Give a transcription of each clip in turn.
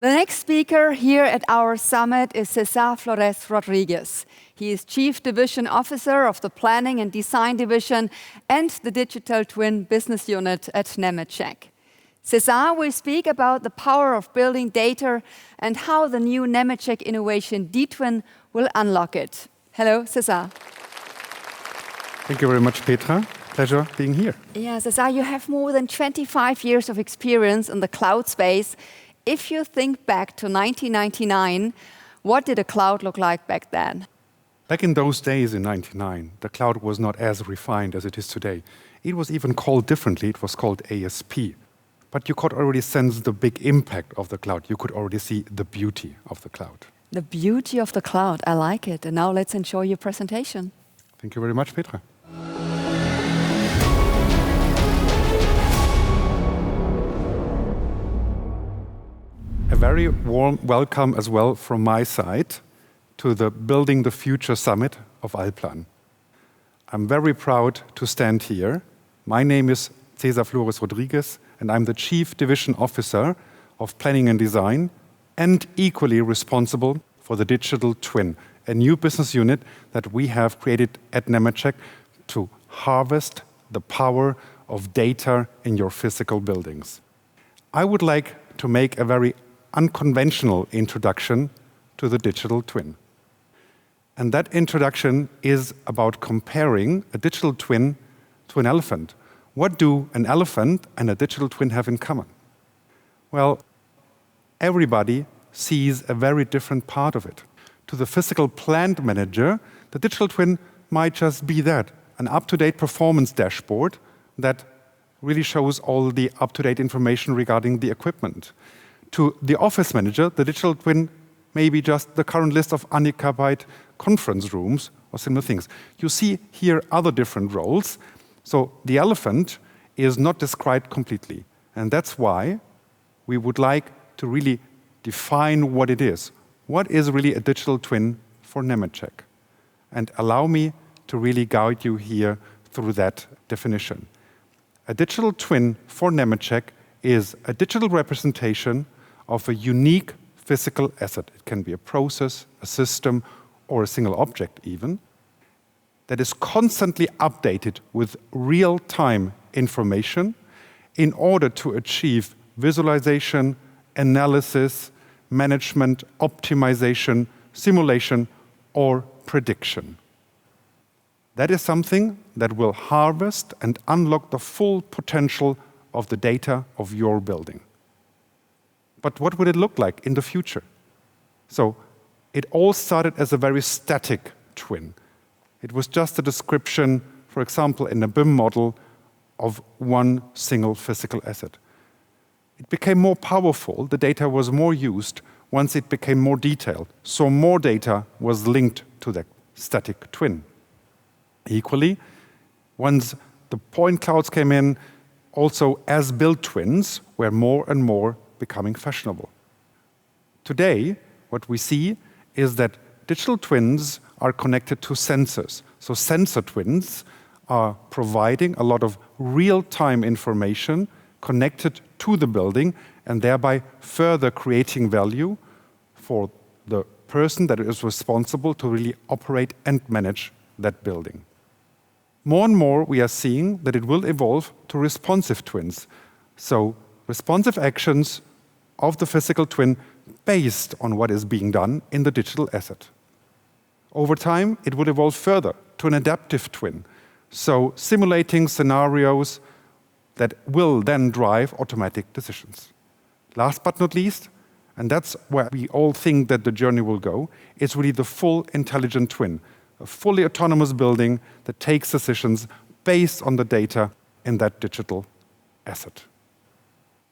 The next speaker here at our summit is Cesar Flores Rodriguez. He is Chief Division Officer of the Planning and Design Division and the Digital Twin Business Unit at Nemetschek. Cesar will speak about the power of building data and how the new Nemetschek innovation dTwin will unlock it. Hello, Cesar. Thank you very much, Petra. Pleasure being here. Yeah, Cesar, you have more than 25 years of experience in the cloud space. If you think back to 1999, what did a cloud look like back then? Back in those days in 1999, the cloud was not as refined as it is today. It was even called differently. It was called ASP. But you could already sense the big impact of the cloud. You could already see the beauty of the cloud. The beauty of the cloud, I like it. And now let's enjoy your presentation. Thank you very much, Petra. A very warm welcome as well from my side to the Building the Future Summit of ALLPLAN. I'm very proud to stand here. My name is Cesar Flores Rodriguez, and I'm the Chief Division Officer of Planning and Design and equally responsible for the Digital Twin, a new business unit that we have created at Nemetschek to harvest the power of data in your physical buildings. I would like to make a very unconventional introduction to the digital twin. And that introduction is about comparing a digital twin to an elephant. What do an elephant and a digital twin have in common? Well, everybody sees a very different part of it. To the physical plant manager, the digital twin might just be that, an up-to-date performance dashboard that really shows all the up-to-date information regarding the equipment. To the office manager, the digital twin may be just the current list of unoccupied conference rooms or similar things. You see here other different roles. So the elephant is not described completely. And that's why we would like to really define what it is. What is really a digital twin for Nemetschek? And allow me to really guide you here through that definition. A digital twin for Nemetschek is a digital representation of a unique physical asset. It can be a process, a system, or a single object even, that is constantly updated with real-time information in order to achieve visualization, analysis, management, optimization, simulation, or prediction. That is something that will harvest and unlock the full potential of the data of your building. But what would it look like in the future? So it all started as a very static twin. It was just a description, for example, in a BIM model of one single physical asset. It became more powerful, the data was more used once it became more detailed. So more data was linked to the static twin. Equally, once the point clouds came in, also as-built twins were more and more becoming fashionable. Today, what we see is that digital twins are connected to sensors. So sensor twins are providing a lot of real-time information connected to the building and thereby further creating value for the person that is responsible to really operate and manage that building. More and more, we are seeing that it will evolve to responsive twins. So responsive actions of the physical twin based on what is being done in the digital asset. Over time, it will evolve further to an adaptive twin, so simulating scenarios that will then drive automatic decisions. Last but not least, and that's where we all think that the journey will go, is really the full intelligent twin, a fully autonomous building that takes decisions based on the data in that digital asset.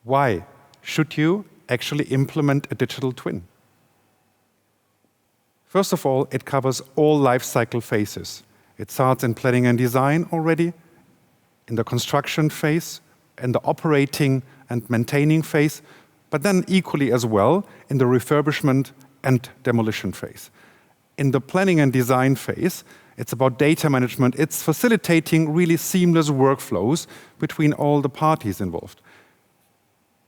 Why should you actually implement a digital twin? First of all, it covers all life cycle phases. It starts in planning and design already, in the construction phase, in the operating and maintaining phase, but then equally as well in the refurbishment and demolition phase. In the planning and design phase, it's about data management. It's facilitating really seamless workflows between all the parties involved.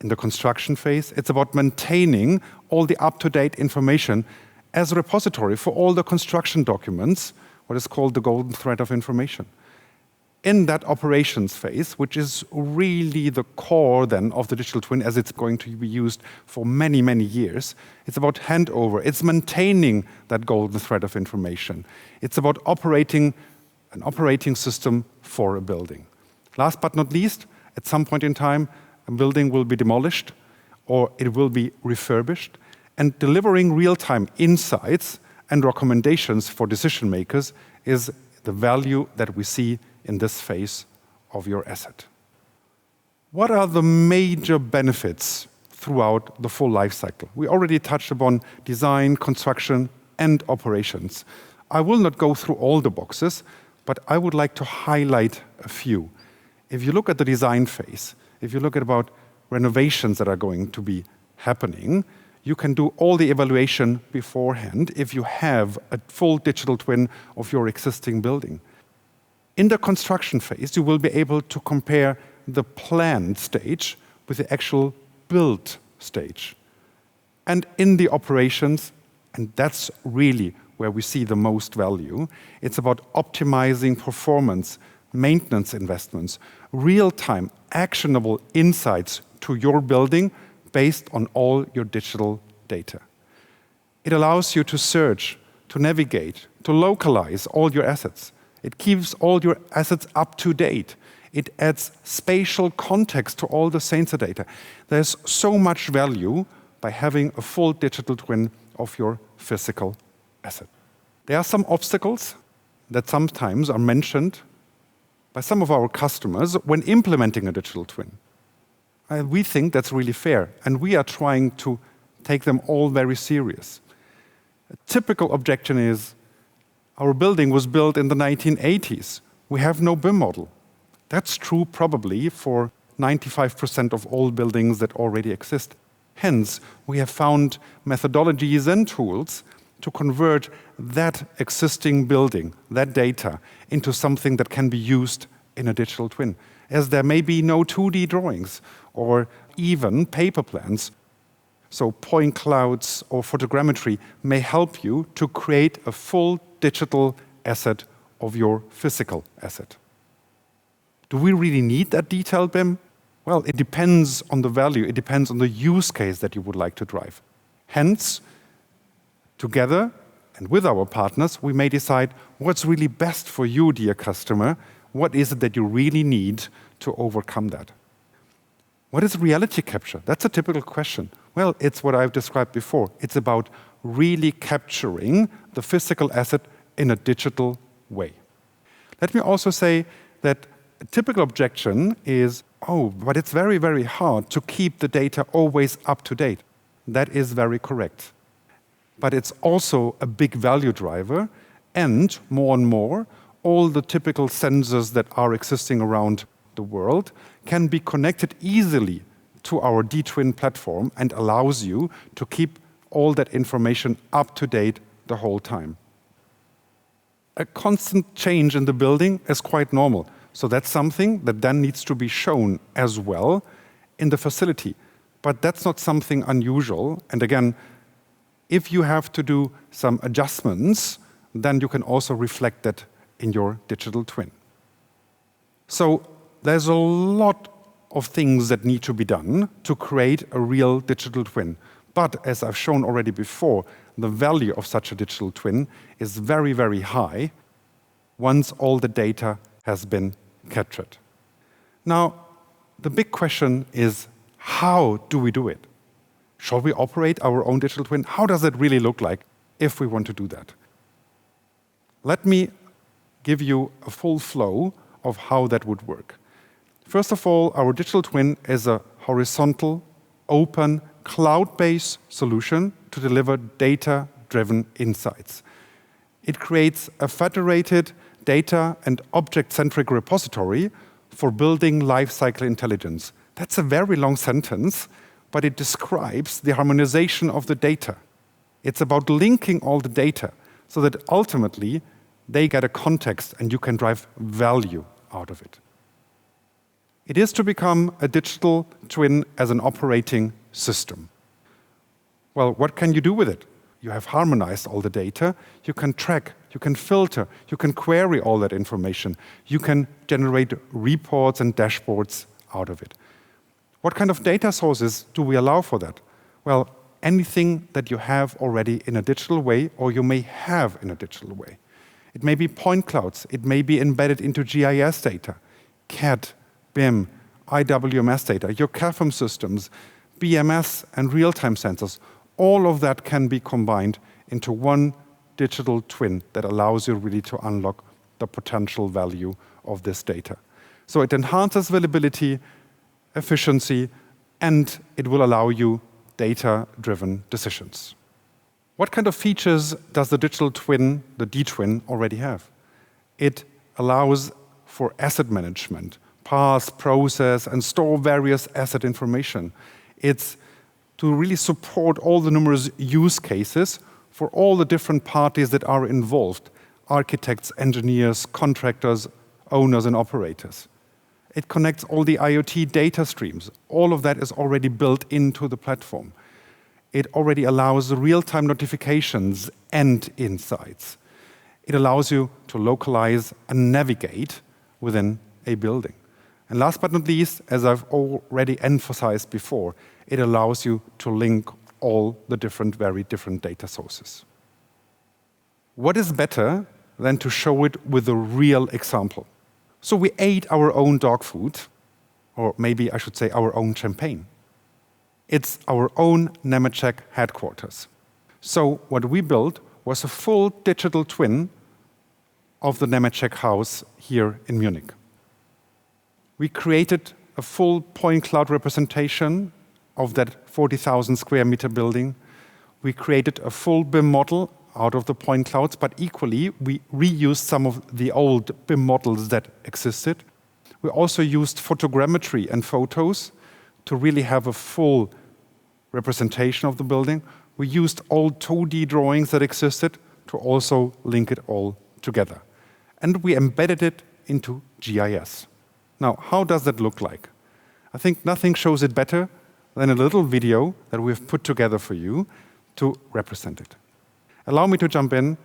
In the construction phase, it's about maintaining all the up-to-date information as a repository for all the construction documents, what is called the golden thread of information. In that operations phase, which is really the core then of the digital twin as it's going to be used for many, many years, it's about handover, it's maintaining that golden thread of information. It's about operating an operating system for a building. Last but not least, at some point in time, a building will be demolished or it will be refurbished, and delivering real-time insights and recommendations for decision makers is the value that we see in this phase of your asset. What are the major benefits throughout the full life cycle? We already touched upon design, construction, and operations. I will not go through all the boxes, but I would like to highlight a few. If you look at the design phase, if you look at about renovations that are going to be happening, you can do all the evaluation beforehand if you have a full digital twin of your existing building. In the construction phase, you will be able to compare the planned stage with the actual build stage. And in the operations, and that's really where we see the most value, it's about optimizing performance, maintenance investments, real-time actionable insights to your building based on all your digital data. It allows you to search, to navigate, to localize all your assets. It keeps all your assets up to date. It adds spatial context to all the sensor data. There's so much value by having a full digital twin of your physical asset. There are some obstacles that sometimes are mentioned by some of our customers when implementing a digital twin. We think that's really fair, and we are trying to take them all very serious. A typical objection is, our building was built in the 1980s. We have no BIM model. That's true probably for 95% of all buildings that already exist. Hence, we have found methodologies and tools to convert that existing building, that data, into something that can be used in a digital twin, as there may be no 2D drawings or even paper plans. So point clouds or photogrammetry may help you to create a full digital asset of your physical asset. Do we really need that detailed BIM? Well, it depends on the value. It depends on the use case that you would like to drive. Hence, together and with our partners, we may decide what's really best for you, dear customer. What is it that you really need to overcome that? What is reality capture? That's a typical question. Well, it's what I've described before. It's about really capturing the physical asset in a digital way. Let me also say that a typical objection is, oh, but it's very, very hard to keep the data always up to date. That is very correct. But it's also a big value driver, and more, all the typical sensors that are existing around the world can be connected easily to our dTwin platform and allows you to keep all that information up to date the whole time. A constant change in the building is quite normal. So that's something that then needs to be shown as well in the facility. But that's not something unusual. And again, if you have to do some adjustments, then you can also reflect that in your digital twin. So there's a lot of things that need to be done to create a real digital twin. But as I've shown already before, the value of such a digital twin is very, very high once all the data has been captured. Now, the big question is, how do we do it? Shall we operate our own digital twin? How does it really look like if we want to do that? Let me give you a full flow of how that would work. First of all, our digital twin is a horizontal, open, cloud-based solution to deliver data-driven insights. It creates a federated data and object-centric repository for building lifecycle intelligence. That's a very long sentence, but it describes the harmonization of the data. It's about linking all the data so that ultimately they get a context and you can drive value out of it. It is to become a digital twin as an operating system. Well, what can you do with it? You have harmonized all the data. You can track, you can filter, you can query all that information. You can generate reports and dashboards out of it. What kind of data sources do we allow for that? Well, anything that you have already in a digital way or you may have in a digital way. It may be point clouds. It may be embedded into GIS data, CAD, BIM, IWMS data, your CAFM systems, BMS and real-time sensors. All of that can be combined into one digital twin that allows you really to unlock the potential value of this data. So it enhances availability, efficiency, and it will allow you data-driven decisions. What kind of features does the digital twin, the dTwin, already have? It allows for asset management, parse, process, and store various asset information. It's to really support all the numerous use cases for all the different parties that are involved, architects, engineers, contractors, owners, and operators. It connects all the IoT data streams. All of that is already built into the platform. It already allows real-time notifications and insights. It allows you to localize and navigate within a building. And last but not least, as I've already emphasized before, it allows you to link all the very different data sources. What is better than to show it with a real example? So we ate our own dog food, or maybe I should say our own champagne. It's our own Nemetschek headquarters. So what we built was a full digital twin of the Nemetschek house here in Munich. We created a full point cloud representation of that 40,000 square meter building. We created a full BIM model out of the point clouds, but equally, we reused some of the old BIM models that existed. We also used photogrammetry and photos to really have a full representation of the building. We used old 2D drawings that existed to also link it all together. And we embedded it into GIS. Now, how does that look like? I think nothing shows it better than a little video that we've put together for you to represent it. Allow me to jump in.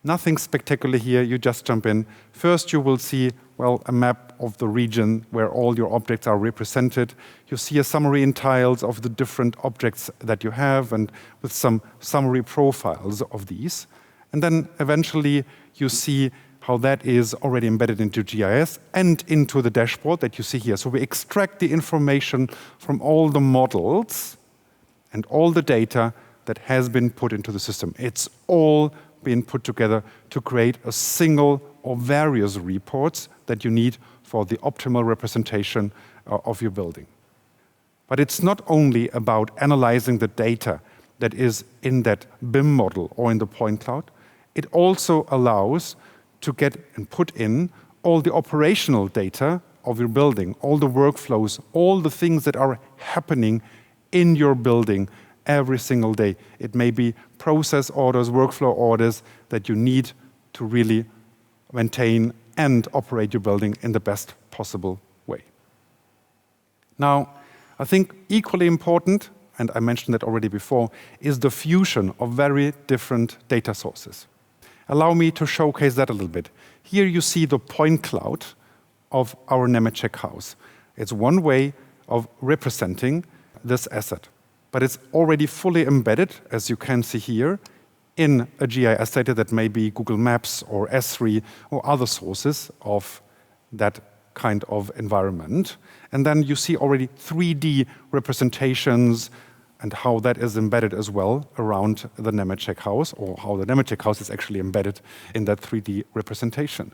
Nothing spectacular here, you just jump in. First, you will see, well, a map of the region where all your objects are represented. You see a summary in tiles of the different objects that you have and with some summary profiles of these. And then eventually you see how that is already embedded into GIS and into the dashboard that you see here. So we extract the information from all the models and all the data that has been put into the system. It's all been put together to create a single or various reports that you need for the optimal representation of your building. But it's not only about analyzing the data that is in that BIM model or in the point cloud. It also allows to get and put in all the operational data of your building, all the workflows, all the things that are happening in your building every single day. It may be process orders, workflow orders that you need to really maintain and operate your building in the best possible way. Now, I think equally important, and I mentioned that already before, is the fusion of very different data sources. Allow me to showcase that a little bit. Here you see the point cloud of our Nemetschek house. It's one way of representing this asset, but it's already fully embedded, as you can see here, in a GIS data that may be Google Maps or S3 or other sources of that kind of environment. And then you see already 3D representations and how that is embedded as well around the Nemetschek house, or how the Nemetschek house is actually embedded in that 3D representation.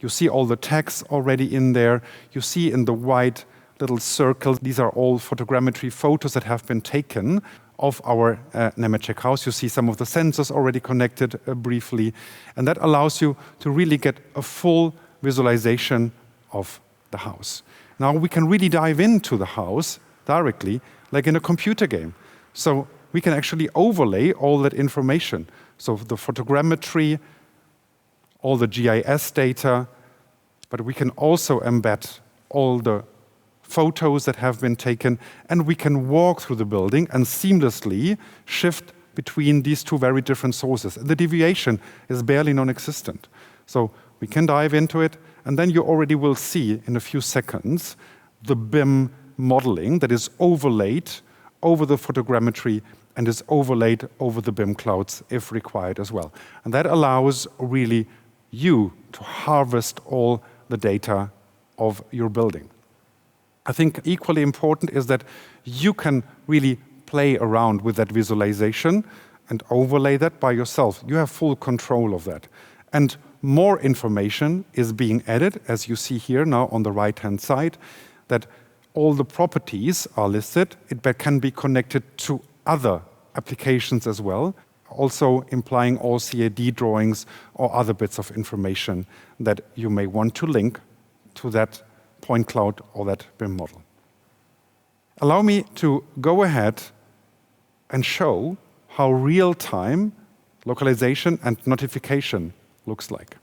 You see all the tags already in there. You see in the white little circles, these are all photogrammetry photos that have been taken of our Nemetschek house. You see some of the sensors already connected briefly, and that allows you to really get a full visualization of the house. Now we can really dive into the house directly, like in a computer game. So we can actually overlay all that information. So the photogrammetry, all the GIS data, but we can also embed all the photos that have been taken, and we can walk through the building and seamlessly shift between these two very different sources. And the deviation is barely non-existent. So we can dive into it, and then you already will see in a few seconds the BIM modeling that is overlaid over the photogrammetry and is overlaid over the BIM clouds if required as well. And that allows really you to harvest all the data of your building. I think equally important is that you can really play around with that visualization and overlay that by yourself. You have full control of that. And more information is being added, as you see here now on the right-hand side, that all the properties are listed. It can be connected to other applications as well, also implying all CAD drawings or other bits of information that you may want to link to that point cloud or that BIM model. Allow me to go ahead and show how real-time localization and notification looks like.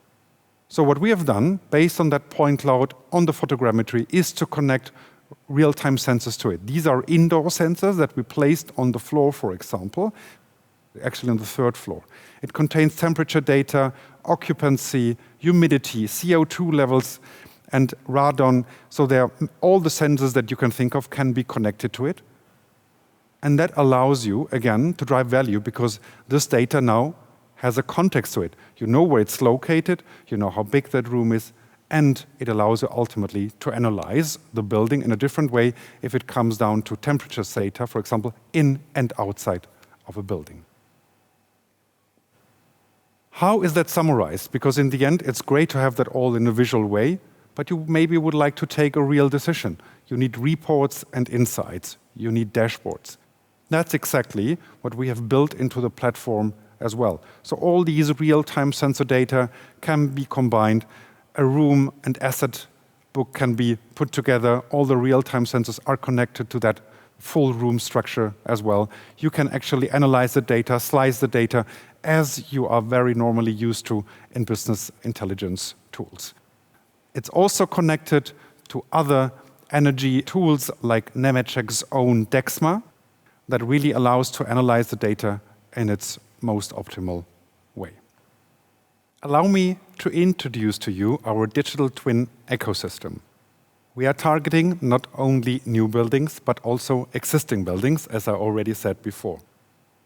So what we have done, based on that point cloud on the photogrammetry, is to connect real-time sensors to it. These are indoor sensors that we placed on the floor, for example, actually on the third floor. It contains temperature data, occupancy, humidity, CO2 levels, and radon. So there, all the sensors that you can think of can be connected to it. And that allows you, again, to drive value because this data now has a context to it. You know where it's located, you know how big that room is, and it allows you ultimately to analyze the building in a different way if it comes down to temperature data, for example, in and outside of a building. How is that summarized? Because in the end, it's great to have that all in a visual way, but you maybe would like to take a real decision. You need reports and insights. You need dashboards. That's exactly what we have built into the platform as well. So all these real-time sensor data can be combined. A room and asset book can be put together. All the real-time sensors are connected to that full room structure as well. You can actually analyze the data, slice the data, as you are very normally used to in business intelligence tools. It's also connected to other energy tools like Nemetschek's own Dexma that really allows to analyze the data in its most optimal way. Allow me to introduce to you our digital twin ecosystem. We are targeting not only new buildings, but also existing buildings, as I already said before.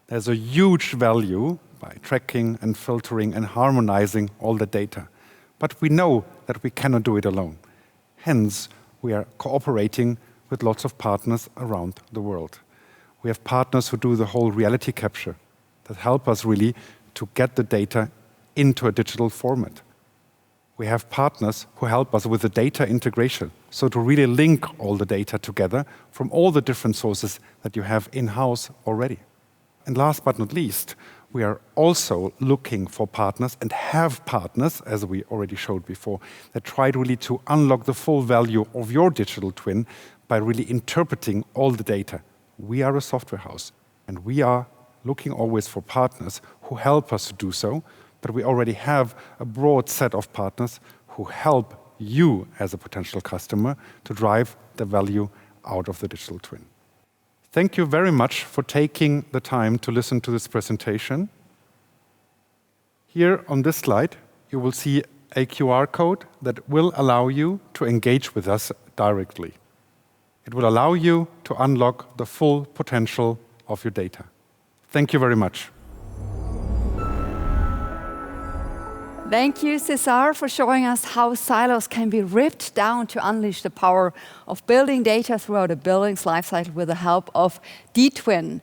There's a huge value by tracking and filtering and harmonizing all the data. But we know that we cannot do it alone. Hence, we are cooperating with lots of partners around the world. We have partners who do the whole reality capture that help us really to get the data into a digital format. We have partners who help us with the data integration, so to really link all the data together from all the different sources that you have in-house already. And last but not least, we are also looking for partners and have partners, as we already showed before, that try really to unlock the full value of your digital twin by really interpreting all the data. We are a software house, and we are looking always for partners who help us to do so, but we already have a broad set of partners who help you as a potential customer to drive the value out of the digital twin. Thank you very much for taking the time to listen to this presentation. Here on this slide, you will see a QR code that will allow you to engage with us directly. It will allow you to unlock the full potential of your data. Thank you very much. Thank you, Cesar, for showing us how silos can be ripped down to unleash the power of building data throughout a building's lifecycle with the help of dTwin.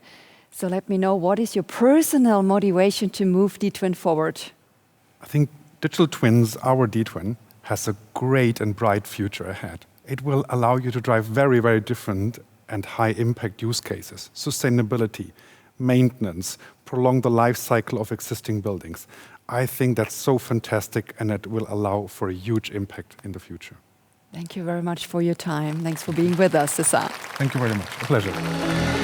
So let me know, what is your personal motivation to move dTwin forward? I think digital twins, our dTwin, has a great and bright future ahead. It will allow you to drive very, very different and high-impact use cases, sustainability, maintenance, prolong the life cycle of existing buildings. I think that's so fantastic, and it will allow for a huge impact in the future. Thank you very much for your time. Thanks for being with us, Cesar. Thank you very much. A pleasure.